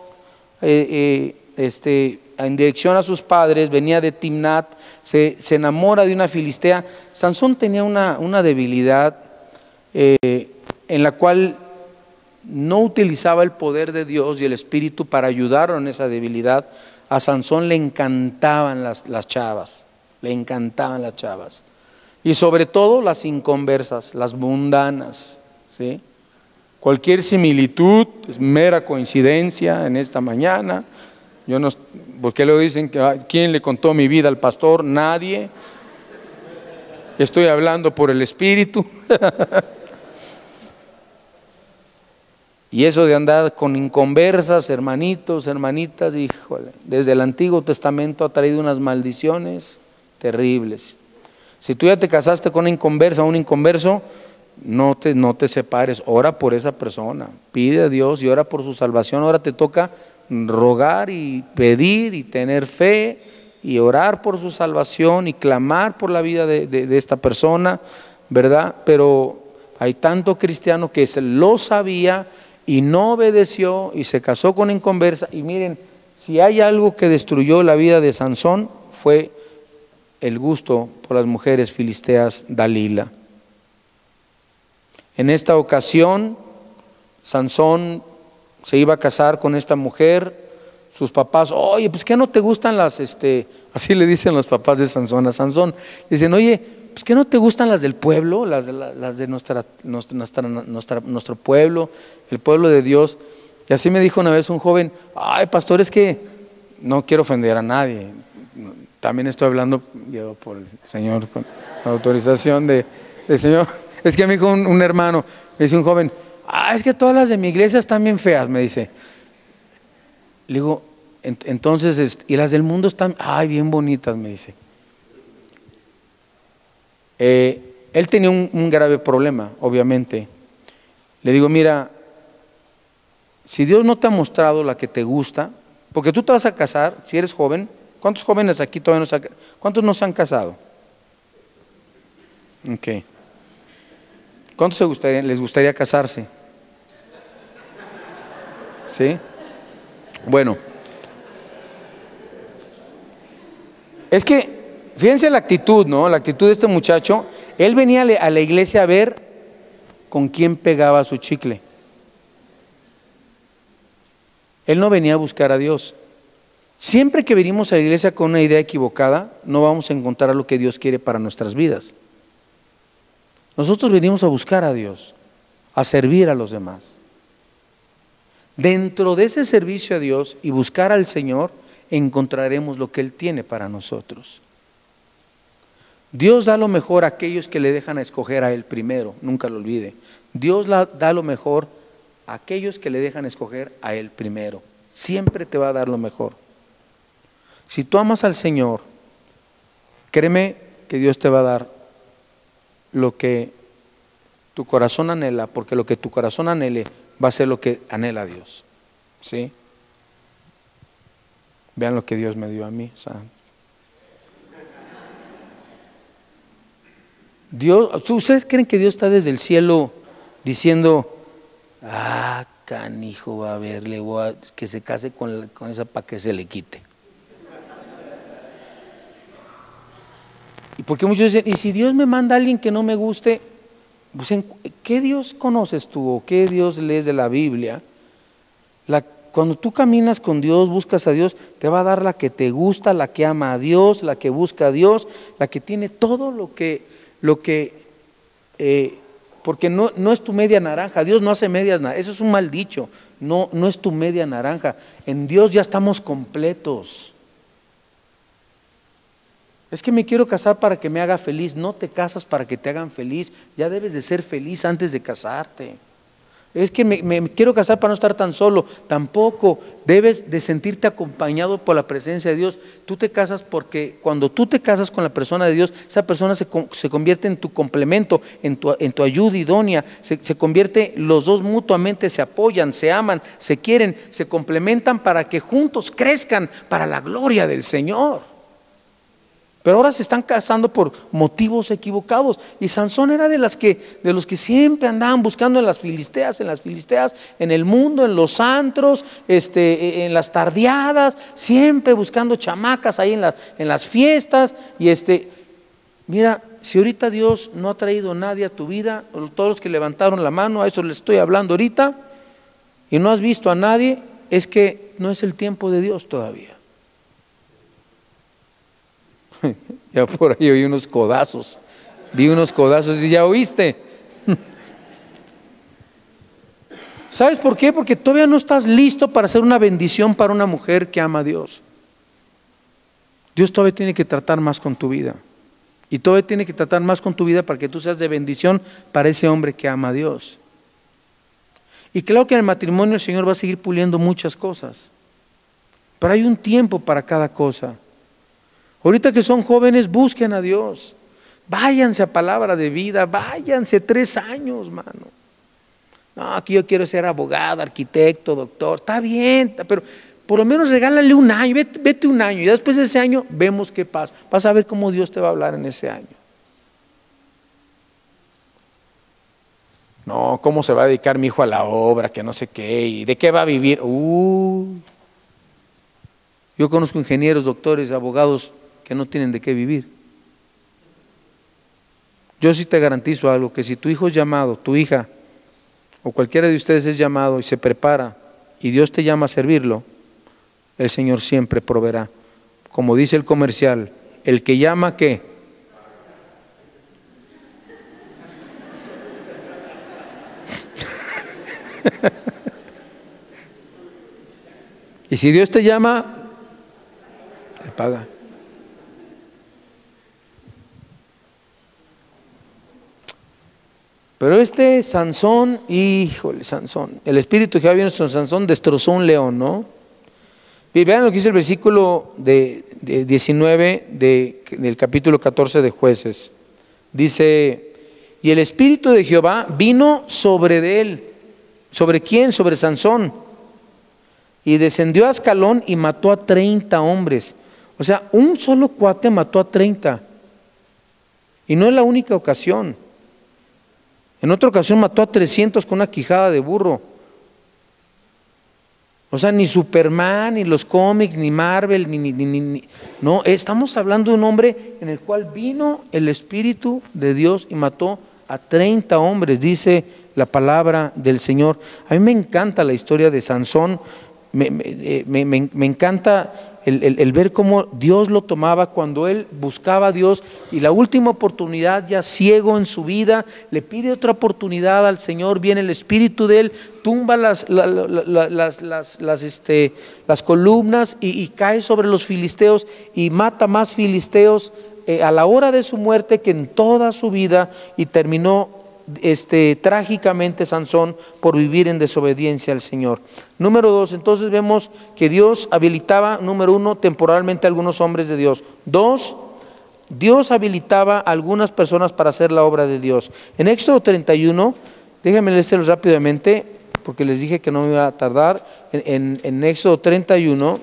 en dirección a sus padres, venía de Timnat, se enamora de una filistea. Sansón tenía una debilidad en la cual no utilizaba el poder de Dios y el Espíritu para ayudarlo en esa debilidad. A Sansón le encantaban las chavas, le encantaban las chavas. Y sobre todo las inconversas, las mundanas, ¿sí? Cualquier similitud es mera coincidencia en esta mañana. Yo no, ¿por qué lo dicen? ¿Quién le contó mi vida al pastor? Nadie. Estoy hablando por el Espíritu. Y eso de andar con inconversas, hermanitos, hermanitas, híjole, desde el Antiguo Testamento ha traído unas maldiciones terribles. Si tú ya te casaste con una inconversa o un inconverso, no te separes, ora por esa persona, pide a Dios y ora por su salvación. Ahora te toca rogar y pedir y tener fe y orar por su salvación y clamar por la vida de esta persona, ¿verdad? Pero hay tanto cristiano que lo sabía y no obedeció y se casó con inconversa. Y miren, si hay algo que destruyó la vida de Sansón, fue el gusto por las mujeres filisteas Dalila. En esta ocasión, Sansón se iba a casar con esta mujer. Sus papás: oye, pues ¿qué no te gustan las, así le dicen los papás de Sansón a Sansón? Dicen: oye, pues ¿qué no te gustan las del pueblo, las de nuestro pueblo, el pueblo de Dios? Y así me dijo una vez un joven: ay, pastor, es que no quiero ofender a nadie. También estoy hablando yo por el Señor, con la autorización del Señor. Es que me dijo un hermano, me dice un joven: es que todas las de mi iglesia están bien feas, me dice. Le digo: entonces, ¿y las del mundo están? Ay, bien bonitas, me dice. Él tenía un grave problema, obviamente. Le digo: mira, si Dios no te ha mostrado la que te gusta, porque tú te vas a casar, si eres joven. ¿Cuántos jóvenes aquí todavía no se han casado? ¿Cuántos no se han casado? Ok. ¿Cuántos les gustaría casarse? ¿Sí? Bueno, es que, fíjense la actitud, ¿no? La actitud de este muchacho. Él venía a la iglesia a ver con quién pegaba su chicle. Él no venía a buscar a Dios. Siempre que venimos a la iglesia con una idea equivocada, no vamos a encontrar lo que Dios quiere para nuestras vidas. Nosotros venimos a buscar a Dios, a servir a los demás. Dentro de ese servicio a Dios y buscar al Señor, encontraremos lo que Él tiene para nosotros. Dios da lo mejor a aquellos que le dejan a escoger a Él primero, nunca lo olvide. Dios da lo mejor a aquellos que le dejan escoger a Él primero. Siempre te va a dar lo mejor. Si tú amas al Señor, créeme que Dios te va a dar lo que tu corazón anhela, porque lo que tu corazón anhele va a ser lo que anhela Dios. ¿Sí? Vean lo que Dios me dio a mí. O sea, Dios, ¿ustedes creen que Dios está desde el cielo diciendo, canijo, va a ver, que se case con esa para que se le quite? Y porque muchos dicen, ¿y si Dios me manda a alguien que no me guste? Pues, ¿qué Dios conoces tú o qué Dios lees de la Biblia? Cuando tú caminas con Dios, buscas a Dios, te va a dar la que te gusta, la que ama a Dios, la que busca a Dios, la que tiene todo porque no es tu media naranja. Dios no hace medias naranjas, eso es un mal dicho. No es tu media naranja. En Dios ya estamos completos. Es que me quiero casar para que me haga feliz. No te casas para que te hagan feliz. Ya debes de ser feliz antes de casarte. Es que me quiero casar para no estar tan solo. Tampoco. Debes de sentirte acompañado por la presencia de Dios. Tú te casas porque cuando tú te casas con la persona de Dios, esa persona se convierte en tu complemento, en tu ayuda idónea. Se convierte, los dos mutuamente se apoyan, se aman, se quieren, se complementan para que juntos crezcan para la gloria del Señor. Pero ahora se están casando por motivos equivocados. Y Sansón era de los que siempre andaban buscando en las filisteas, en el mundo, en los antros, en las tardeadas, siempre buscando chamacas ahí en las fiestas. Y mira, si ahorita Dios no ha traído a nadie a tu vida, todos los que levantaron la mano, a eso les estoy hablando ahorita, y no has visto a nadie, es que no es el tiempo de Dios todavía. Ya por ahí oí unos codazos, vi unos codazos y ya oíste. ¿Sabes por qué? Porque todavía no estás listo para ser una bendición para una mujer que ama a Dios. Dios todavía tiene que tratar más con tu vida. Y todavía tiene que tratar más con tu vida para que tú seas de bendición para ese hombre que ama a Dios. Y claro que en el matrimonio el Señor va a seguir puliendo muchas cosas. Pero hay un tiempo para cada cosa. Ahorita que son jóvenes, busquen a Dios. Váyanse a Palabra de Vida, váyanse 3 años, mano. No, aquí yo quiero ser abogado, arquitecto, doctor. Está bien, pero por lo menos regálale un año, vete un año. Y después de ese año vemos qué pasa. Vas a ver cómo Dios te va a hablar en ese año. No, cómo se va a dedicar mi hijo a la obra, que no sé qué, y de qué va a vivir. Yo conozco ingenieros, doctores, abogados que no tienen de qué vivir. Yo sí te garantizo algo, que si tu hijo es llamado, tu hija o cualquiera de ustedes es llamado y se prepara y Dios te llama a servirlo, el Señor siempre proveerá. Como dice el comercial, el que llama, ¿qué? Y si Dios te llama, te paga. Pero Sansón, híjole, Sansón, el Espíritu de Jehová vino sobre Sansón, destrozó un león, ¿no? Y vean lo que dice el versículo de 19 del capítulo 14 de Jueces. Dice, y el Espíritu de Jehová vino sobre él. ¿Sobre quién? Sobre Sansón. Y descendió a Ascalón y mató a 30 hombres. O sea, un solo cuate mató a 30. Y no es la única ocasión. En otra ocasión mató a 300 con una quijada de burro. O sea, ni Superman, ni los cómics, ni Marvel, no, estamos hablando de un hombre en el cual vino el Espíritu de Dios y mató a 30 hombres, dice la palabra del Señor. A mí me encanta la historia de Sansón, me encanta el ver cómo Dios lo tomaba cuando él buscaba a Dios, y la última oportunidad, ya ciego en su vida, le pide otra oportunidad al Señor. Viene el Espíritu de él, tumba las columnas y cae sobre los filisteos y mata más filisteos a la hora de su muerte que en toda su vida, y terminó trágicamente Sansón por vivir en desobediencia al Señor. Número 2, entonces vemos que Dios habilitaba, número 1, temporalmente a algunos hombres de Dios. 2, Dios habilitaba a algunas personas para hacer la obra de Dios. En Éxodo 31, déjenme leerlo rápidamente porque les dije que no me iba a tardar. En Éxodo 31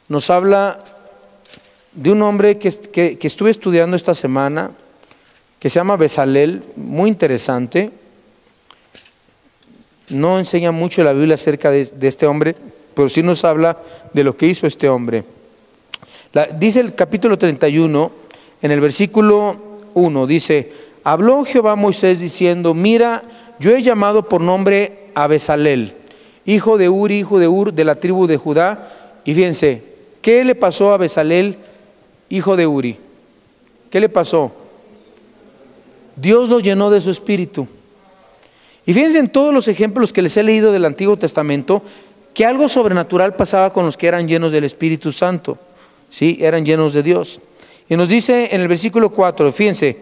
nos habla de un hombre que estuve estudiando esta semana, que se llama Bezalel, muy interesante. No enseña mucho la Biblia acerca de este hombre, pero sí nos habla de lo que hizo este hombre. Dice el capítulo 31, en el versículo 1, dice: habló Jehová a Moisés diciendo, mira, yo he llamado por nombre a Bezalel, hijo de Ur, de la tribu de Judá. Y fíjense, ¿qué le pasó a Bezalel, hijo de Uri? ¿Qué le pasó? Dios lo llenó de su espíritu. Y fíjense en todos los ejemplos que les he leído del Antiguo Testamento, que algo sobrenatural pasaba con los que eran llenos del Espíritu Santo. Sí, eran llenos de Dios. Y nos dice en el versículo 4, fíjense,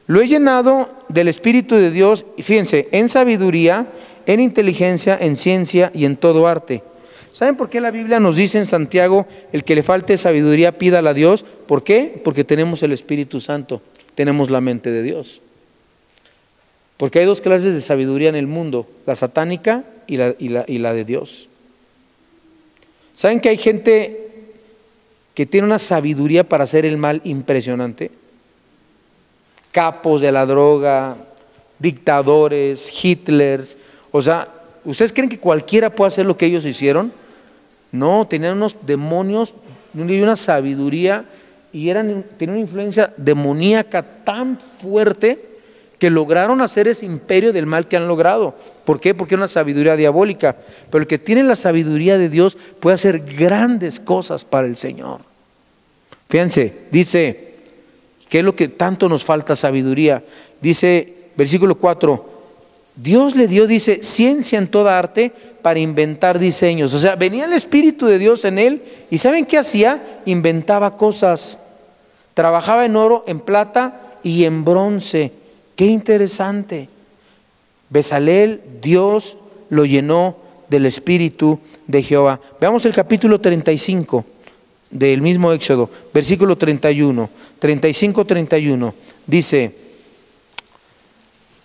lo he llenado del Espíritu de Dios, y fíjense, en sabiduría, en inteligencia, en ciencia y en todo arte. ¿Saben por qué la Biblia nos dice en Santiago, el que le falte sabiduría pídala a Dios? ¿Por qué? Porque tenemos el Espíritu Santo, tenemos la mente de Dios. Porque hay dos clases de sabiduría en el mundo, la satánica y la de Dios. ¿Saben que hay gente que tiene una sabiduría para hacer el mal impresionante? Capos de la droga, dictadores, Hitlers. O sea, ¿ustedes creen que cualquiera puede hacer lo que ellos hicieron? No, tenían unos demonios y una sabiduría, y tenían una influencia demoníaca tan fuerte que lograron hacer ese imperio del mal que han logrado. ¿Por qué? Porque es una sabiduría diabólica. Pero el que tiene la sabiduría de Dios puede hacer grandes cosas para el Señor. Fíjense, dice, ¿qué es lo que tanto nos falta? Sabiduría. Dice, versículo 4, Dios le dio, dice, ciencia en toda arte para inventar diseños. O sea, venía el Espíritu de Dios en él, y ¿saben qué hacía? Inventaba cosas. Trabajaba en oro, en plata y en bronce. Qué interesante. Bezalel, Dios lo llenó del Espíritu de Jehová. Veamos el capítulo 35 del mismo Éxodo, versículo 31, 35-31. Dice,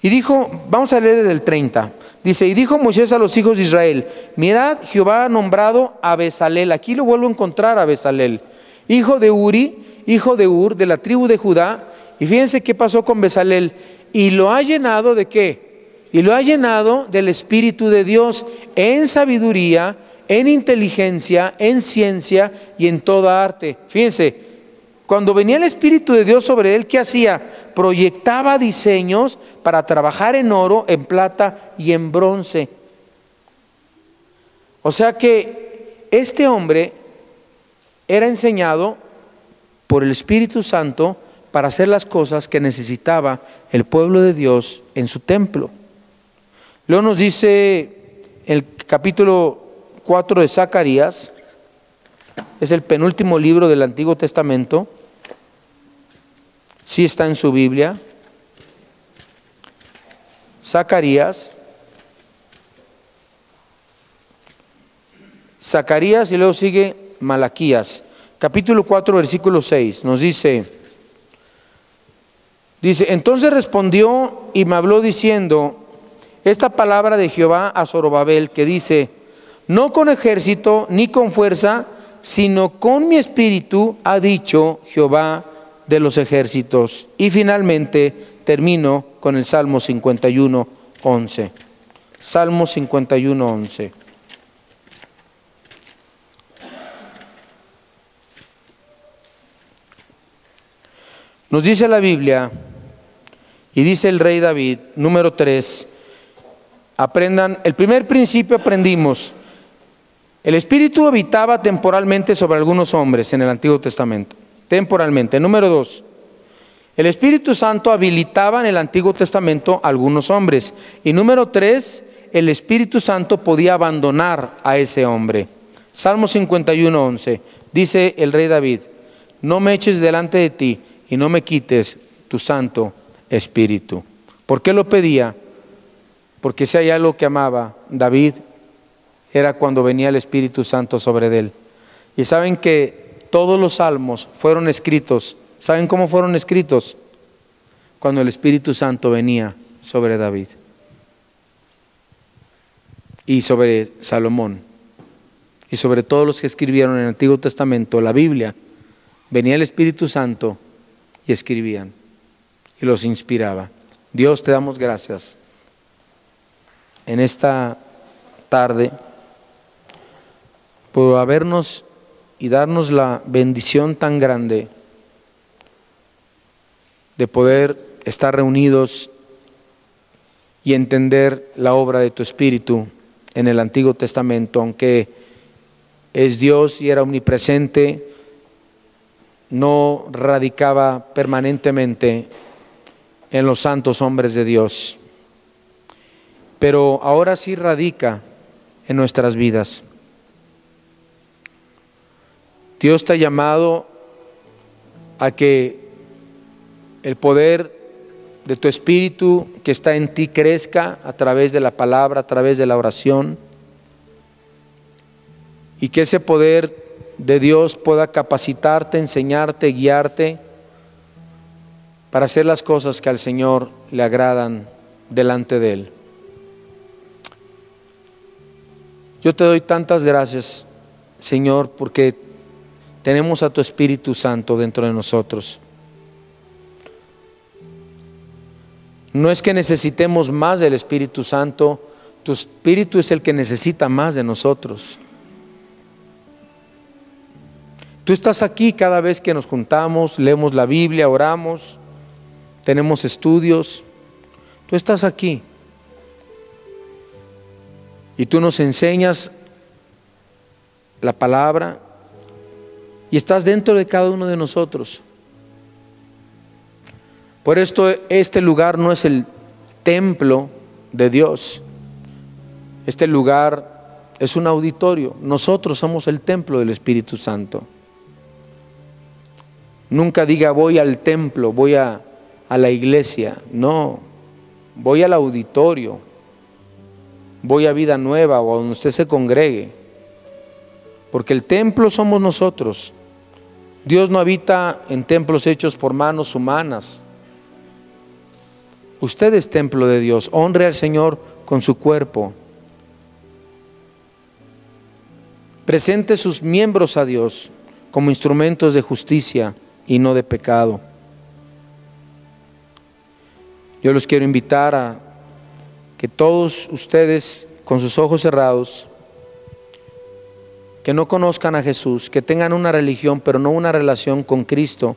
y dijo, vamos a leer desde el 30. Dice, y dijo Moisés a los hijos de Israel, mirad, Jehová ha nombrado a Bezalel. Aquí lo vuelvo a encontrar a Bezalel, hijo de Uri, hijo de Ur, de la tribu de Judá. Y fíjense qué pasó con Bezalel. Y lo ha llenado ¿de qué? Y lo ha llenado del Espíritu de Dios, en sabiduría, en inteligencia, en ciencia y en toda arte. Fíjense, cuando venía el Espíritu de Dios sobre él, ¿qué hacía? Proyectaba diseños para trabajar en oro, en plata y en bronce. O sea que este hombre era enseñado por el Espíritu Santo para hacer las cosas que necesitaba el pueblo de Dios en su templo. Luego nos dice el capítulo 4 de Zacarías, es el penúltimo libro del Antiguo Testamento, sí está en su Biblia, Zacarías, y luego sigue Malaquías, capítulo 4, versículo 6, nos dice, entonces respondió y me habló diciendo, esta palabra de Jehová a Zorobabel, que dice, no con ejército ni con fuerza, sino con mi espíritu, ha dicho Jehová de los ejércitos. Y finalmente termino con el Salmo 51:11. Salmo 51:11. Nos dice la Biblia, y dice el rey David, número 3, aprendan, el primer principio aprendimos, el Espíritu habitaba temporalmente sobre algunos hombres en el Antiguo Testamento, temporalmente. Número 2, el Espíritu Santo habilitaba en el Antiguo Testamento a algunos hombres. Y número 3, el Espíritu Santo podía abandonar a ese hombre. Salmo 51:11, dice el rey David, no me eches delante de ti y no me quites tu Santo Espíritu. ¿Por qué lo pedía? Porque si hay algo que amaba David, era cuando venía el Espíritu Santo sobre él. Y saben que todos los salmos fueron escritos. ¿Saben cómo fueron escritos? Cuando el Espíritu Santo venía sobre David y sobre Salomón y sobre todos los que escribieron en el Antiguo Testamento, la Biblia. Venía el Espíritu Santo y escribían y los inspiraba. Dios, te damos gracias en esta tarde por habernos y darnos la bendición tan grande de poder estar reunidos y entender la obra de tu Espíritu en el Antiguo Testamento. Aunque es Dios y era omnipresente, no radicaba permanentemente en los santos hombres de Dios, pero ahora sí radica en nuestras vidas. Dios te ha llamado a que el poder de tu Espíritu que está en ti crezca a través de la palabra, a través de la oración, y que ese poder de Dios pueda capacitarte, enseñarte, guiarte para hacer las cosas que al Señor le agradan delante de Él. Yo te doy tantas gracias, Señor, porque tenemos a tu Espíritu Santo dentro de nosotros. No es que necesitemos más del Espíritu Santo, tu Espíritu es el que necesita más de nosotros. Tú estás aquí cada vez que nos juntamos, leemos la Biblia, oramos, tenemos estudios. Tú estás aquí. Y tú nos enseñas la palabra y estás dentro de cada uno de nosotros. Por esto este lugar no es el templo de Dios. Este lugar es un auditorio. Nosotros somos el templo del Espíritu Santo. Nunca diga voy al templo, voy a la iglesia. No, voy al auditorio, voy a Vida Nueva o a donde usted se congregue. Porque el templo somos nosotros. Dios no habita en templos hechos por manos humanas. Usted es templo de Dios. Honre al Señor con su cuerpo. Presente sus miembros a Dios como instrumentos de justicia y no de pecado. Yo los quiero invitar a que todos ustedes, con sus ojos cerrados, que no conozcan a Jesús, que tengan una religión pero no una relación con Cristo,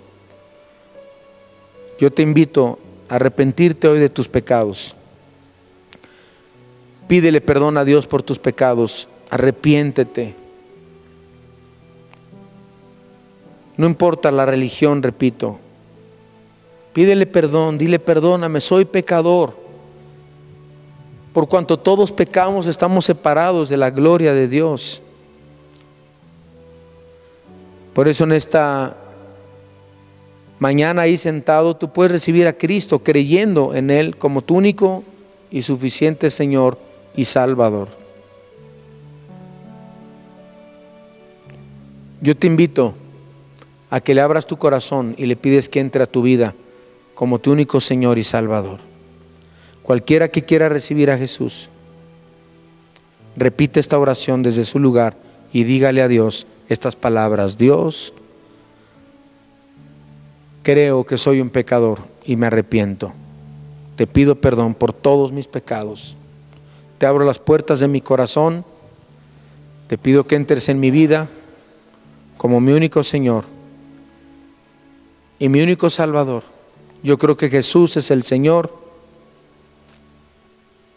yo te invito a arrepentirte hoy de tus pecados. Pídele perdón a Dios por tus pecados, arrepiéntete. No importa la religión, repito, pídele perdón, dile perdóname, soy pecador. Por cuanto todos pecamos, estamos separados de la gloria de Dios. Por eso en esta mañana ahí sentado, tú puedes recibir a Cristo creyendo en Él como tu único y suficiente Señor y Salvador. Yo te invito a que le abras tu corazón y le pides que entre a tu vida como tu único Señor y Salvador. Cualquiera que quiera recibir a Jesús, repite esta oración desde su lugar y dígale a Dios estas palabras: Dios, creo que soy un pecador y me arrepiento. Te pido perdón por todos mis pecados. Te abro las puertas de mi corazón. Te pido que entres en mi vida como mi único Señor y mi único Salvador. Yo creo que Jesús es el Señor.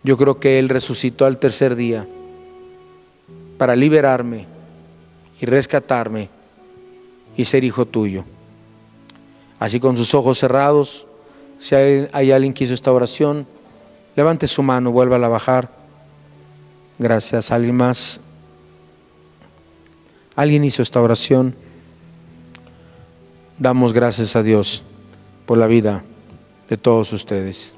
Yo creo que Él resucitó al tercer día para liberarme y rescatarme y ser hijo tuyo. Así, con sus ojos cerrados, si hay alguien que hizo esta oración, levante su mano, vuélvala a bajar. Gracias. ¿Alguien más? ¿Alguien hizo esta oración? Damos gracias a Dios por la vida de todos ustedes.